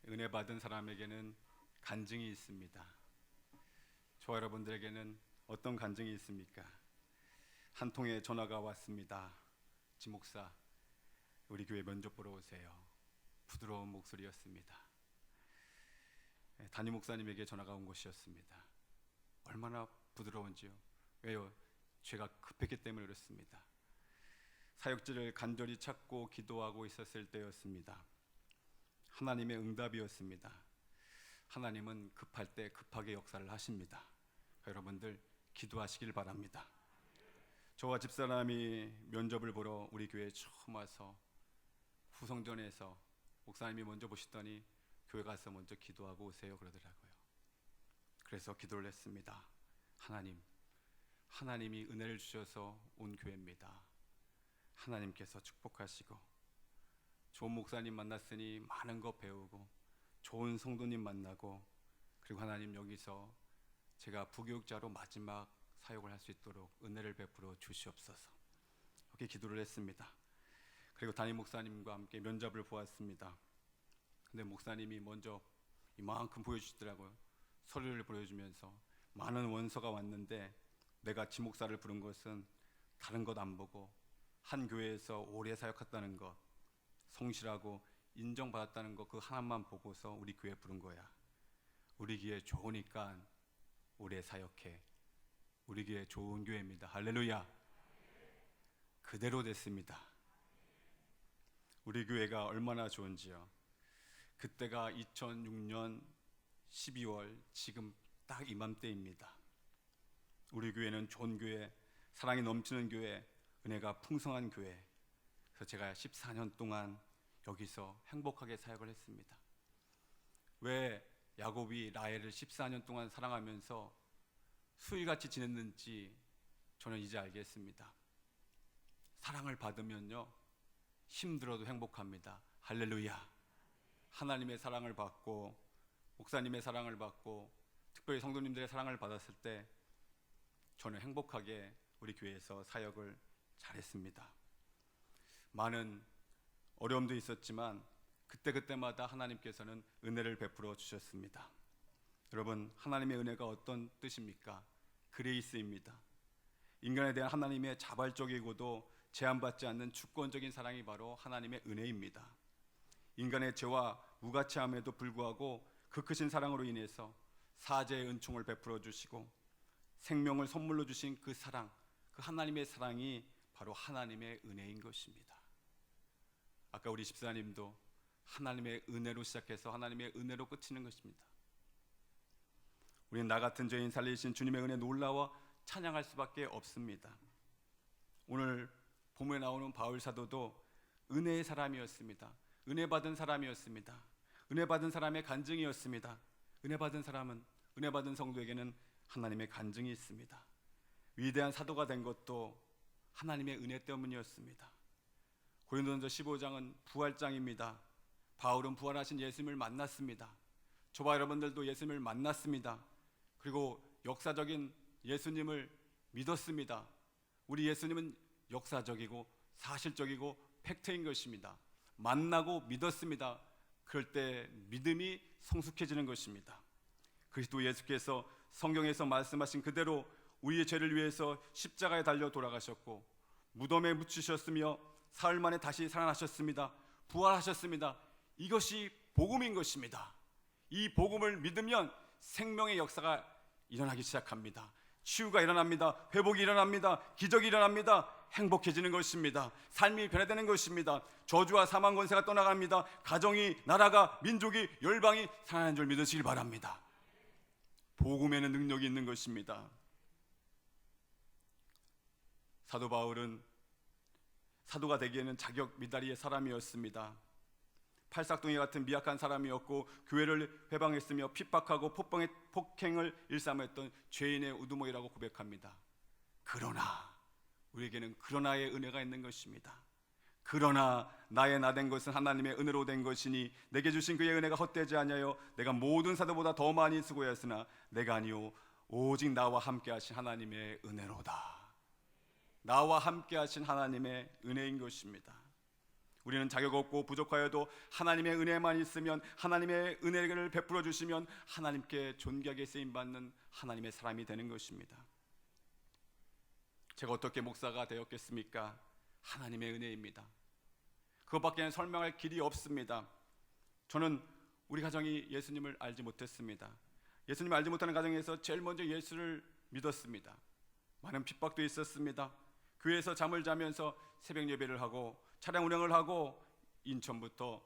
은혜 받은 사람에게는 간증이 있습니다. 저와 여러분들에게는 어떤 간증이 있습니까? 한 통의 전화가 왔습니다. 지 목사, 우리 교회 면접 보러 오세요. 부드러운 목소리였습니다. 담임 목사님에게 전화가 온 것이었습니다. 얼마나 부드러운지요. 왜요? 죄가 급했기 때문에 그렇습니다. 사역지를 간절히 찾고 기도하고 있었을 때였습니다. 하나님의 응답이었습니다. 하나님은 급할 때 급하게 역사를 하십니다. 여러분들 기도하시길 바랍니다. 저와 집사람이 면접을 보러 우리 교회에 처음 와서 후성전에서 목사님이 먼저 보시더니 교회 가서 먼저 기도하고 오세요 그러더라고요. 그래서 기도를 했습니다. 하나님이 은혜를 주셔서 온 교회입니다. 하나님께서 축복하시고 좋은 목사님 만났으니 많은 거 배우고 좋은 성도님 만나고 그리고 하나님 여기서 제가 부교육자로 마지막 사역을 할 수 있도록 은혜를 베풀어 주시옵소서. 이렇게 기도를 했습니다. 그리고 담임 목사님과 함께 면접을 보았습니다. 근데 목사님이 먼저 이만큼 보여주시더라고요. 서류를 보여주면서 많은 원서가 왔는데 내가 지 목사를 부른 것은 다른 것 안 보고 한 교회에서 오래 사역했다는 것, 성실하고 인정받았다는 것 그 하나만 보고서 우리 교회 부른 거야. 우리 교회 좋으니까 오래 사역해. 우리 교회 좋은 교회입니다. 할렐루야. 그대로 됐습니다. 우리 교회가 얼마나 좋은지요. 그때가 2006년 12월 지금 딱 이맘때입니다. 우리 교회는 좋은 교회, 사랑이 넘치는 교회, 은혜가 풍성한 교회. 그래서 제가 14년 동안 여기서 행복하게 사역을 했습니다. 왜 야곱이 라헬을 14년 동안 사랑하면서 수일같이 지냈는지 저는 이제 알겠습니다. 사랑을 받으면요 힘들어도 행복합니다. 할렐루야. 하나님의 사랑을 받고 목사님의 사랑을 받고 특별히 성도님들의 사랑을 받았을 때 저는 행복하게 우리 교회에서 사역을 잘했습니다. 많은 어려움도 있었지만 그때마다 하나님께서는 은혜를 베풀어 주셨습니다. 여러분, 하나님의 은혜가 어떤 뜻입니까? 그레이스입니다. 인간에 대한 하나님의 자발적이고도 제한받지 않는 주권적인 사랑이 바로 하나님의 은혜입니다. 인간의 죄와 무가치함에도 불구하고 그 크신 사랑으로 인해서 사죄의 은총을 베풀어 주시고 생명을 선물로 주신 그 사랑, 그 하나님의 사랑이 바로 하나님의 은혜인 것입니다. 아까 우리 집사님도 하나님의 은혜로 시작해서 하나님의 은혜로 끝이는 것입니다. 우리는 나 같은 죄인 살리신 주님의 은혜 놀라워 찬양할 수밖에 없습니다. 오늘 본문에 나오는 바울 사도도 은혜의 사람이었습니다. 은혜 받은 사람이었습니다. 은혜 받은 사람의 간증이었습니다. 은혜 받은 사람은, 은혜 받은 성도에게는 하나님의 간증이 있습니다. 위대한 사도가 된 것도 하나님의 은혜 때문이었습니다. 고린도전서 15장은 부활장입니다. 바울은 부활하신 예수님을 만났습니다. 저와 여러분들도 예수님을 만났습니다. 그리고 역사적인 예수님을 믿었습니다. 우리 예수님은 역사적이고 사실적이고 팩트인 것입니다. 만나고 믿었습니다. 그럴 때 믿음이 성숙해지는 것입니다. 그리스도 예수께서 성경에서 말씀하신 그대로 우리의 죄를 위해서 십자가에 달려 돌아가셨고 무덤에 묻히셨으며 사흘 만에 다시 살아나셨습니다. 부활하셨습니다. 이것이 복음인 것입니다. 이 복음을 믿으면 생명의 역사가 일어나기 시작합니다. 치유가 일어납니다. 회복이 일어납니다. 기적이 일어납니다. 행복해지는 것입니다. 삶이 변화되는 것입니다. 저주와 사망 권세가 떠나갑니다. 가정이, 나라가, 민족이, 열방이 살아나는 줄 믿으시길 바랍니다. 복음에는 능력이 있는 것입니다. 사도 바울은 사도가 되기에는 자격 미다리의 사람이었습니다. 팔싹둥이 같은 미약한 사람이었고 교회를 회방했으며 핍박하고 폭행을 일삼았던 죄인의 우두머리라고 고백합니다. 그러나 우리에게는 그러나의 은혜가 있는 것입니다. 그러나 나의 나 된 것은 하나님의 은혜로 된 것이니 내게 주신 그의 은혜가 헛되지 아니하여 내가 모든 사도보다 더 많이 수고하였으나 내가 아니요 오직 나와 함께 하신 하나님의 은혜로다. 나와 함께 하신 하나님의 은혜인 것입니다. 우리는 자격 없고 부족하여도 하나님의 은혜만 있으면, 하나님의 은혜를 베풀어 주시면 하나님께 존귀하게 쓰임받는 하나님의 사람이 되는 것입니다. 제가 어떻게 목사가 되었겠습니까? 하나님의 은혜입니다. 그것밖에 설명할 길이 없습니다. 저는 우리 가정이 예수님을 알지 못했습니다. 예수님을 알지 못하는 가정에서 제일 먼저 예수를 믿었습니다. 많은 핍박도 있었습니다. 교회에서 잠을 자면서 새벽 예배를 하고 차량 운행을 하고 인천부터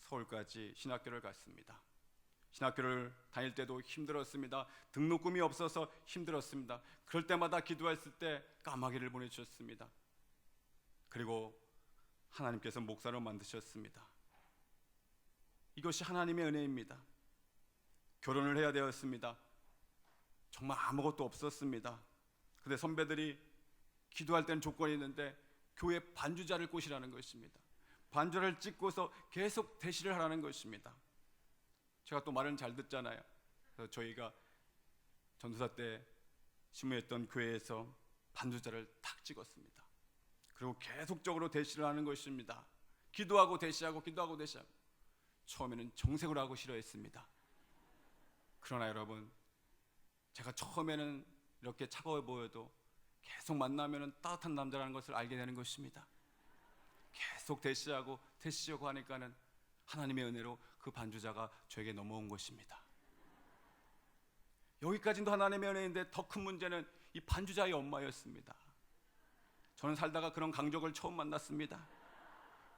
서울까지 신학교를 갔습니다. 신학교를 다닐 때도 힘들었습니다. 등록금이 없어서 힘들었습니다. 그럴 때마다 기도했을 때 까마귀를 보내주셨습니다. 그리고 하나님께서 목사로 만드셨습니다. 이것이 하나님의 은혜입니다. 결혼을 해야 되었습니다. 정말 아무것도 없었습니다. 근데 선배들이 기도할 때는 조건이 있는데 교회 반주자를 꼬시라는 것입니다. 반주를 찍고서 계속 대시를 하라는 것입니다. 제가 또 말은 잘 듣잖아요. 그래서 저희가 전도사 때 신무했던 교회에서 반주자를 탁 찍었습니다. 그리고 계속적으로 대시를 하는 것입니다. 기도하고 대시하고 기도하고 대시하고. 처음에는 정색을 하고 싫어했습니다. 그러나 여러분, 제가 처음에는 이렇게 차가워 보여도 계속 만나면 따뜻한 남자라는 것을 알게 되는 것입니다. 계속 대시하고 하니까는 하나님의 은혜로 그 반주자가 저에게 넘어온 것입니다. 여기까지도 하나님의 은혜인데 더 큰 문제는 이 반주자의 엄마였습니다. 저는 살다가 그런 강적을 처음 만났습니다.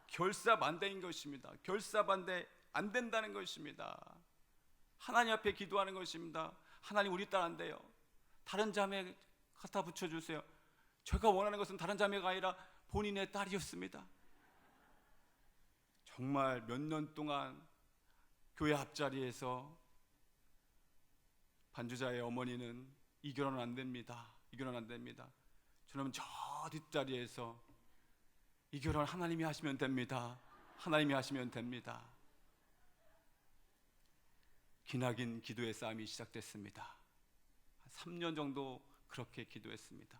결사반대인 것입니다. 결사반대 안 된다는 것입니다. 하나님 앞에 기도하는 것입니다. 하나님, 우리 딸 안 돼요. 다른 자매 갖다 붙여주세요. 제가 원하는 것은 다른 자매가 아니라 본인의 딸이었습니다. 정말 몇 년 동안 교회 앞자리에서 반주자의 어머니는 이 결혼은 안 됩니다. 이 결혼 안 됩니다. 저는 저 뒷자리에서 이 결혼 하나님이 하시면 됩니다. 하나님이 하시면 됩니다. 기나긴 기도의 싸움이 시작됐습니다. 3년 정도 그렇게 기도했습니다.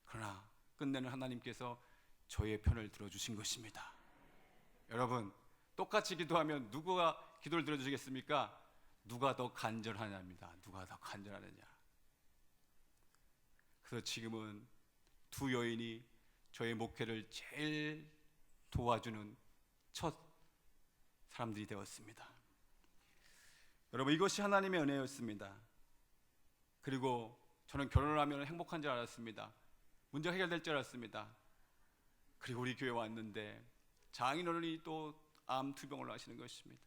그러나 끝내는 하나님께서 저의 편을 들어주신 것입니다. 여러분, 똑같이 기도하면 누가 기도를 들어주시겠습니까? 누가 더 간절하냐입니다. 누가 더 간절하느냐. 그래서 지금은 두 여인이 저의 목회를 제일 도와주는 첫 사람들이 되었습니다. 여러분, 이것이 하나님의 은혜였습니다. 그리고 저는 결혼을 하면 행복한 줄 알았습니다. 문제가 해결될 줄 알았습니다. 그리고 우리 교회 왔는데 장인어른이 또 암 투병을 하시는 것입니다.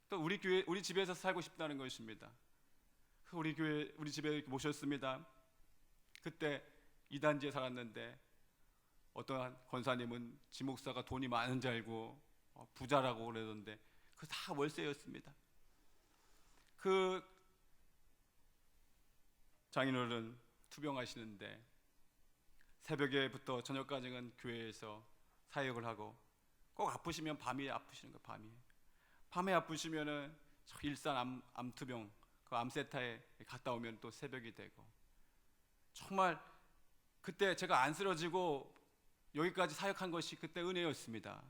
또 우리 집에서 살고 싶다는 것입니다. 우리 집에 모셨습니다. 그때 이단지에 살았는데 어떤 권사님은 지 목사가 돈이 많은 줄 알고 부자라고 그러던데 그 다 월세였습니다. 그 장인어른 투병하시는데 새벽에부터 저녁까지는 교회에서 사역을 하고 꼭 아프시면 밤에 아프시는 거예요. 밤에 아프시면은 일산 암투병 그 암센터에 갔다 오면 또 새벽이 되고, 정말 그때 제가 안 쓰러지고 여기까지 사역한 것이 그때 은혜였습니다.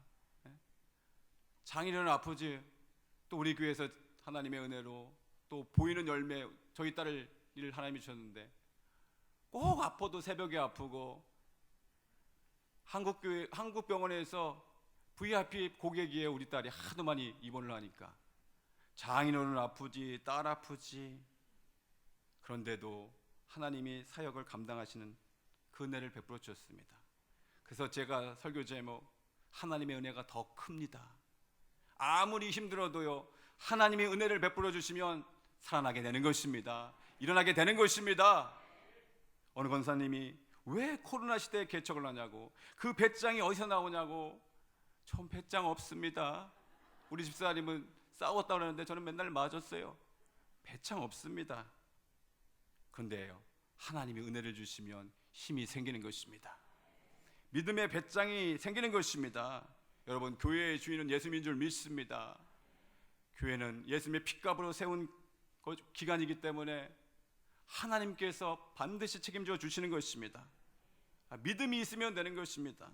장인어른 아프지, 또 우리 교회에서 하나님의 은혜로 또 보이는 열매, 저희 딸을 하나님이 주셨는데 꼭 아파도 새벽에 아프고, 한국병원에서 VIP 고객이에요. 우리 딸이 하도 많이 입원을 하니까 장인어른 아프지, 딸 아프지. 그런데도 하나님이 사역을 감당하시는 그 은혜를 베풀어 주셨습니다. 그래서 제가 설교 제목, 하나님의 은혜가 더 큽니다. 아무리 힘들어도요, 하나님의 은혜를 베풀어 주시면 살아나게 되는 것입니다. 일어나게 되는 것입니다. 어느 권사님이 왜 코로나 시대에 개척을 하냐고, 그 배짱이 어디서 나오냐고. 전 배짱 없습니다. 우리 집사님은 싸웠다고 그러는데 저는 맨날 맞았어요. 배짱 없습니다. 그런데요, 하나님이 은혜를 주시면 힘이 생기는 것입니다. 믿음의 배짱이 생기는 것입니다. 여러분, 교회의 주인은 예수님인 줄 믿습니다. 교회는 예수님의 핏값으로 세운 기관이기 때문에 하나님께서 반드시 책임져 주시는 것입니다. 믿음이 있으면 되는 것입니다.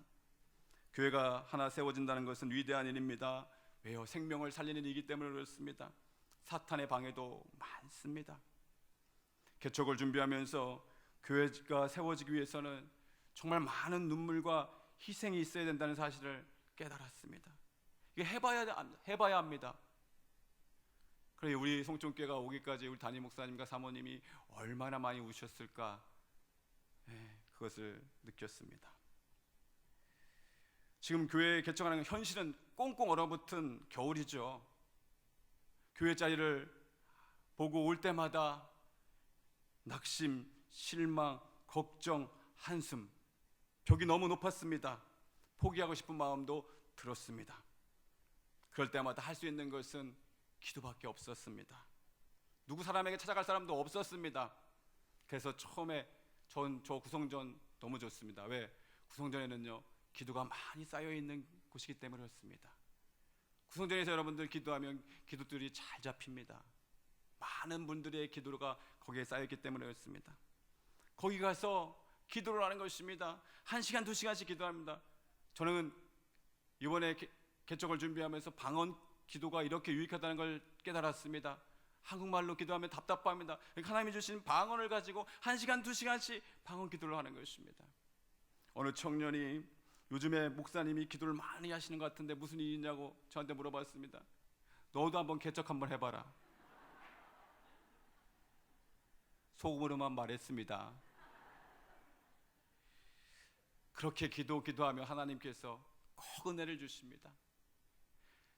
교회가 하나 세워진다는 것은 위대한 일입니다. 왜요? 생명을 살리는 일이기 때문에 그렇습니다. 사탄의 방해도 많습니다. 개척을 준비하면서 교회가 세워지기 위해서는 정말 많은 눈물과 희생이 있어야 된다는 사실을 깨달았습니다. 이게 해봐야 합니다. 그래, 우리 송촌교회가 오기까지 우리 담임 목사님과 사모님이 얼마나 많이 우셨을까, 그것을 느꼈습니다. 지금 교회 개척하는 현실은 꽁꽁 얼어붙은 겨울이죠. 교회 자리를 보고 올 때마다 낙심, 실망, 걱정, 한숨, 벽이 너무 높았습니다. 포기하고 싶은 마음도 들었습니다. 그럴 때마다 할 수 있는 것은 기도밖에 없었습니다. 누구 사람에게 찾아갈 사람도 없었습니다. 그래서 처음에 저 구성전 너무 좋습니다. 왜? 구성전에는요 기도가 많이 쌓여있는 곳이기 때문에 그렇습니다. 구성전에서 여러분들 기도하면 기도들이 잘 잡힙니다. 많은 분들의 기도가 거기에 쌓여있기 때문에 그렇습니다. 거기 가서 기도를 하는 것입니다. 1시간, 2시간씩 기도합니다. 저는 이번에 개척을 준비하면서 방언 기도가 이렇게 유익하다는 걸 깨달았습니다. 한국말로 기도하면 답답합니다. 하나님이 주신 방언을 가지고 1시간, 2시간씩 방언 기도를 하는 것입니다. 어느 청년이 요즘에 목사님이 기도를 많이 하시는 것 같은데 무슨 일이냐고 저한테 물어봤습니다. 너도 한번 개척 한번 해봐라. 속으로만 말했습니다. 그렇게 기도하며 하나님께서 꼭 은혜를 주십니다.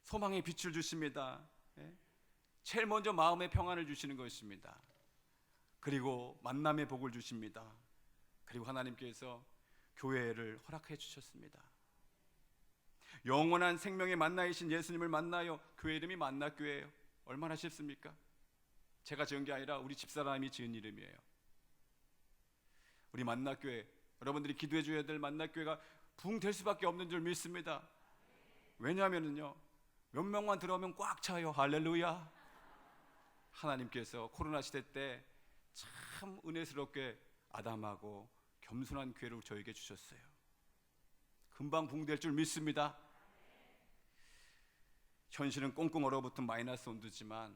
소망의 빛을 주십니다. 제일 먼저 마음의 평안을 주시는 것입니다. 그리고 만남의 복을 주십니다. 그리고 하나님께서 교회를 허락해 주셨습니다. 영원한 생명의 만나이신 예수님을 만나요. 교회 이름이 만나교회예요. 얼마나 쉽습니까? 제가 지은 게 아니라 우리 집사람이 지은 이름이에요. 우리 만나교회, 여러분들이 기도해 줘야 될 만나교회가 부흥될 수밖에 없는 줄 믿습니다. 왜냐하면요 몇 명만 들어오면 꽉 차요. 할렐루야. 하나님께서 코로나 시대 때 참 은혜스럽게 아담하고 겸손한 교회를 저에게 주셨어요. 금방 부흥될 줄 믿습니다. 현실은 꽁꽁 얼어붙은 마이너스 온도지만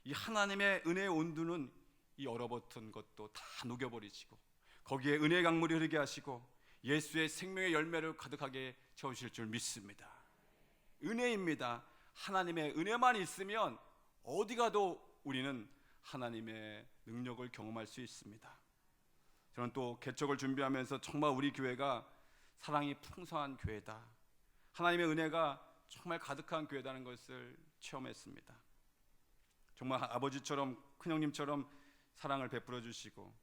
이 하나님의 은혜의 온도는 이 얼어붙은 것도 다 녹여버리시고 거기에 은혜의 강물이 흐르게 하시고 예수의 생명의 열매를 가득하게 채우실 줄 믿습니다. 은혜입니다. 하나님의 은혜만 있으면 어디 가도 우리는 하나님의 능력을 경험할 수 있습니다. 저는 또 개척을 준비하면서 정말 우리 교회가 사랑이 풍성한 교회다, 하나님의 은혜가 정말 가득한 교회다는 것을 체험했습니다. 정말 아버지처럼 큰형님처럼 사랑을 베풀어 주시고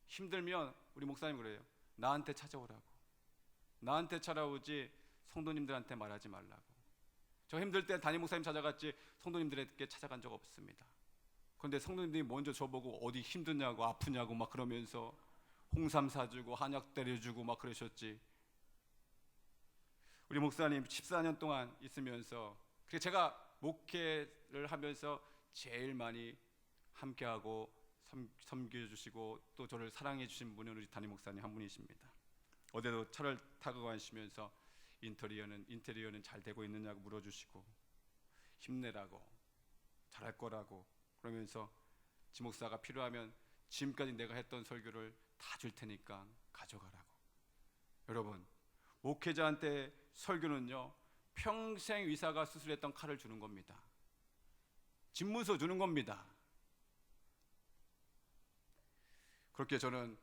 힘들면 우리 목사님 그래요. 나한테 찾아오라고. 나한테 찾아오지 성도님들한테 말하지 말라고. 저 힘들 때 담임 목사님 찾아갔지 성도님들에게 찾아간 적 없습니다. 그런데 성도님들이 먼저 저보고 어디 힘드냐고 아프냐고 막 그러면서 홍삼 사주고 한약 때려주고 막 그러셨지. 우리 목사님 14년 동안 있으면서 제가 목회를 하면서 제일 많이 함께하고 섬겨주시고 또 저를 사랑해 주신 분은 우리 담임 목사님 한 분이십니다. 어제도 차를 타고 가시면서 인테리어는 잘 되고 있느냐고 물어주시고 힘내라고 잘할 거라고 그러면서 지목사가 필요하면 지금까지 내가 했던 설교를 다 줄 테니까 가져가라고. 여러분, 목회자한테 설교는요 평생 의사가 수술했던 칼을 주는 겁니다. 집문서 주는 겁니다. 그렇게 저는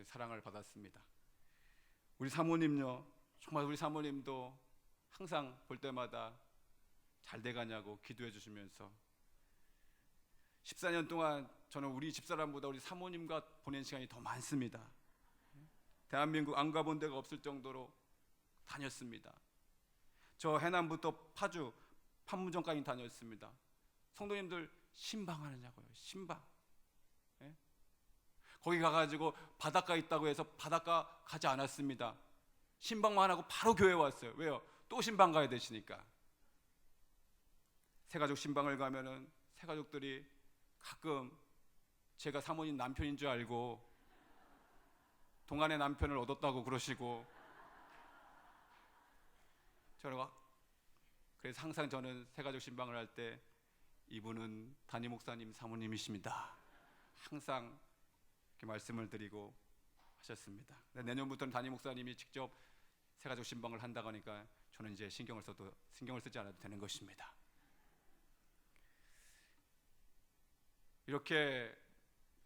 사랑을 받았습니다. 우리 사모님요, 정말 우리 사모님도 항상 볼 때마다 잘 돼가냐고 기도해 주시면서 14년 동안 저는 우리 집사람보다 우리 사모님과 보낸 시간이 더 많습니다. 대한민국 안 가본 데가 없을 정도로 다녔습니다. 저 해남부터 파주, 판문점까지 다녔습니다. 성도님들 신방하느냐고요. 신방. 거기 가가지고 바닷가 있다고 해서 바닷가 가지 않았습니다. 신방만 하고 바로 교회 왔어요. 왜요? 또 신방 가야 되시니까. 새가족 신방을 가면은 새가족들이 가끔 제가 사모님 남편인 줄 알고 동안의 남편을 얻었다고 그러시고 그래서 항상 저는 새가족 신방을 할 때 이분은 담임 목사님 사모님이십니다, 항상 이렇게 말씀을 드리고 하셨습니다. 내년부터는 담임 목사님이 직접 새가족 신방을 한다고 하니까 저는 이제 신경을 쓰지 않아도 되는 것입니다. 이렇게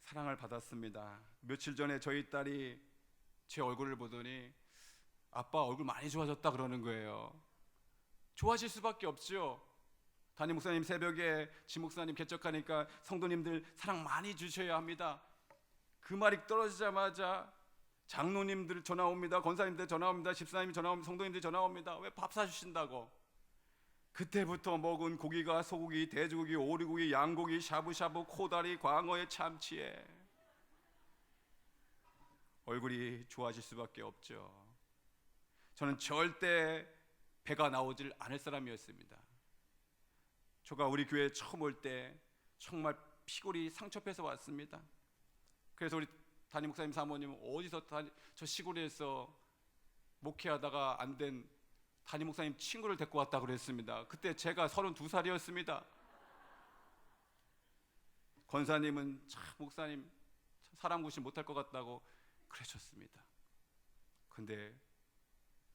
사랑을 받았습니다. 며칠 전에 저희 딸이 제 얼굴을 보더니 아빠 얼굴 많이 좋아졌다 그러는 거예요. 좋아질 수밖에 없죠. 담임 목사님 새벽에 지 목사님 개척하니까 성도님들 사랑 많이 주셔야 합니다. 그 말이 떨어지자마자 장로님들 전화 옵니다. 권사님들 전화 옵니다. 집사님 전화 옵니다. 성도님들 전화 옵니다. 왜 밥 사주신다고. 그때부터 먹은 고기가 소고기, 돼지고기, 오리고기, 양고기, 샤브샤브, 코다리, 광어에 참치에 얼굴이 좋아질 수밖에 없죠. 저는 절대 배가 나오질 않을 사람이었습니다. 저가 우리 교회에 처음 올 때 정말 피골이 상처패서 왔습니다. 그래서 우리 담임 목사님 사모님은 어디서 저 시골에서 목회하다가 안 된 담임 목사님 친구를 데리고 왔다고 그랬습니다. 그때 제가 32살이었습니다. 권사님은 참 목사님 사람 구실 못할 것 같다고 그러셨습니다. 근데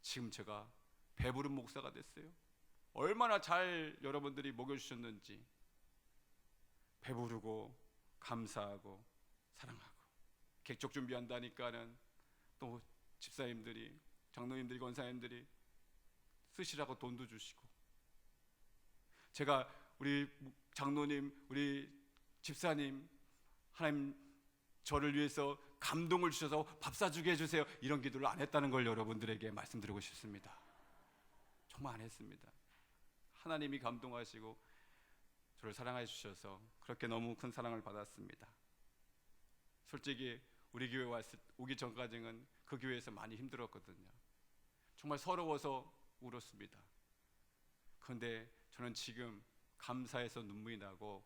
지금 제가 배부른 목사가 됐어요. 얼마나 잘 여러분들이 먹여주셨는지. 배부르고 감사하고 사랑하고 객적 준비한다니까는 또 집사님들이, 장로님들이, 권사님들이 쓰시라고 돈도 주시고, 제가 우리 장로님, 우리 집사님, 하나님 저를 위해서 감동을 주셔서 밥 사주게 해주세요, 이런 기도를 안 했다는 걸 여러분들에게 말씀드리고 싶습니다. 정말 안 했습니다. 하나님이 감동하시고 저를 사랑해 주셔서 그렇게 너무 큰 사랑을 받았습니다. 솔직히 우리 교회 오기 전까지는 그 교회에서 많이 힘들었거든요. 정말 서러워서 울었습니다. 그런데 저는 지금 감사해서 눈물이 나고,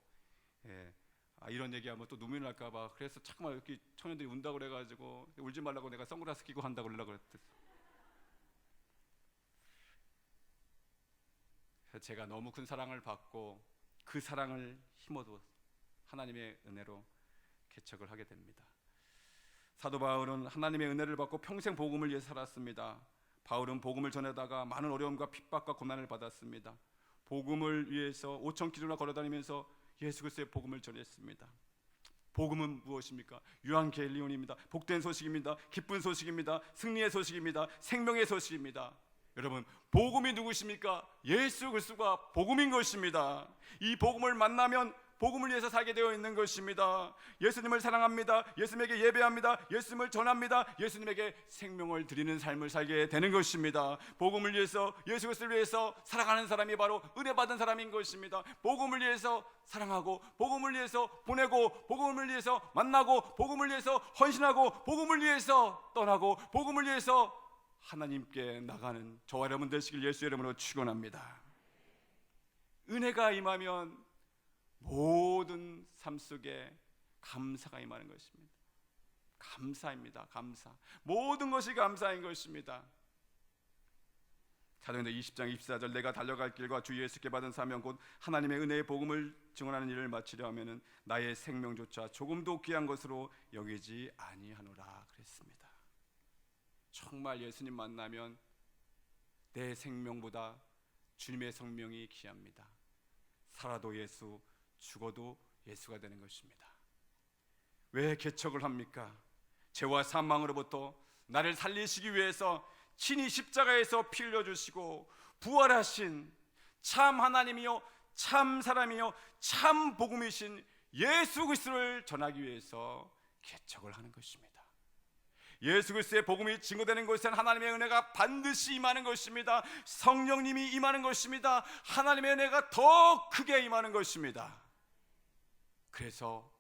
이런 얘기하면 또 눈물이 날까봐 그래서 자꾸만 이렇게 청년들이 운다고 그래가지고 울지 말라고 내가 선글라스 끼고 한다고 그러려고 그랬어요. 제가 너무 큰 사랑을 받고 그 사랑을 힘어도 하나님의 은혜로 개척을 하게 됩니다. 사도 바울은 하나님의 은혜를 받고 평생 복음을 위해 살았습니다. 바울은 복음을 전하다가 많은 어려움과 핍박과 고난을 받았습니다. 복음을 위해서 5,000km나 걸어다니면서 예수 그리스도의 복음을 전했습니다. 복음은 무엇입니까? 유한겔리온입니다. 복된 소식입니다. 기쁜 소식입니다. 승리의 소식입니다. 생명의 소식입니다. 여러분, 복음이 누구십니까? 예수 그리스도가 복음인 것입니다. 이 복음을 만나면 복음을 위해서 살게 되어 있는 것입니다. 예수님을 사랑합니다. 예수님에게 예배합니다. 예수님을 전합니다. 예수님에게 생명을 드리는 삶을 살게 되는 것입니다. 복음을 위해서, 예수 그리스도를 위해서 살아가는 사람이 바로 은혜 받은 사람인 것입니다. 복음을 위해서 사랑하고, 복음을 위해서 보내고, 복음을 위해서 만나고, 복음을 위해서 헌신하고, 복음을 위해서 떠나고, 복음을 위해서 하나님께 나가는 저와 여러분 되시길 예수의 이름으로 축원합니다. 은혜가 임하면 모든 삶 속에 감사가 임하는 것입니다. 감사입니다. 감사. 모든 것이 감사인 것입니다. 사도행전 20장 24절, 내가 달려갈 길과 주 예수께 받은 사명 곧 하나님의 은혜의 복음을 증언하는 일을 마치려 하면은 나의 생명조차 조금도 귀한 것으로 여기지 아니하노라 그랬습니다. 정말 예수님 만나면 내 생명보다 주님의 생명이 귀합니다. 살아도 예수, 죽어도 예수가 되는 것입니다. 왜 개척을 합니까? 죄와 사망으로부터 나를 살리시기 위해서 친히 십자가에서 피 흘려주시고 부활하신 참 하나님이요 참 사람이요 참 복음이신 예수 그리스도를 전하기 위해서 개척을 하는 것입니다. 예수 그리스도의 복음이 증거되는 곳에는 하나님의 은혜가 반드시 임하는 것입니다. 성령님이 임하는 것입니다. 하나님의 은혜가 더 크게 임하는 것입니다. 그래서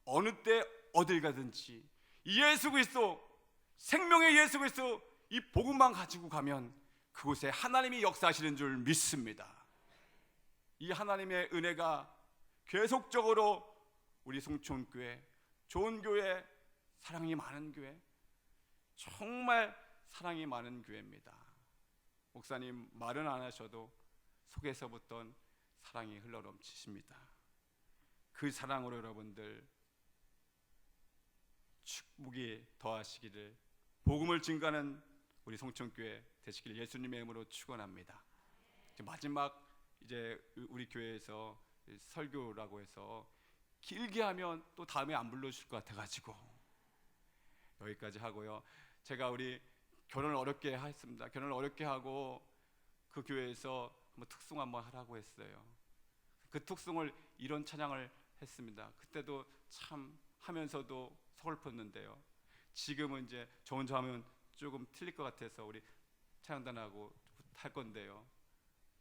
어느 때 어딜 가든지 예수 그리스도, 생명의 예수 그리스도 이 복음만 가지고 가면 그곳에 하나님이 역사하시는 줄 믿습니다. 이 하나님의 은혜가 계속적으로 우리 송촌교회, 좋은 교회, 사랑이 많은 교회, 정말 사랑이 많은 교회입니다. 목사님 말은 안 하셔도 속에서부터 사랑이 흘러넘치십니다. 그 사랑으로 여러분들 축복이 더하시기를, 복음을 증거하는 우리 송천교회 되시길 예수님의 이름으로 축원합니다. 마지막 이제 우리 교회에서 설교라고 해서 길게 하면 또 다음에 안 불러주실 것 같아가지고 여기까지 하고요. 제가 우리 결혼을 어렵게 했습니다. 결혼을 어렵게 하고 그 교회에서 한번 특송 한번 하라고 했어요. 그 특송을 이런 찬양을 했습니다. 그때도 참 하면서도 서글펐는데요. 지금은 이제 저 혼자 하면 조금 틀릴 것 같아서 우리 찬양단하고 할 건데요.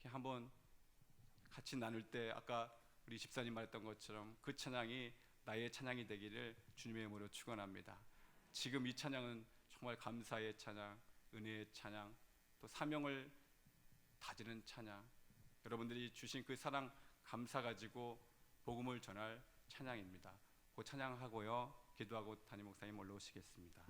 한번 같이 나눌 때 아까 우리 집사님 말했던 것처럼 그 찬양이 나의 찬양이 되기를 주님의 이름으로 축원합니다. 지금 이 찬양은 정말 감사의 찬양, 은혜의 찬양, 또 사명을 다지는 찬양, 여러분들이 주신 그 사랑 감사 가지고 복음을 전할 찬양입니다. 그 찬양하고요, 기도하고 담임 목사님 올라오시겠습니다.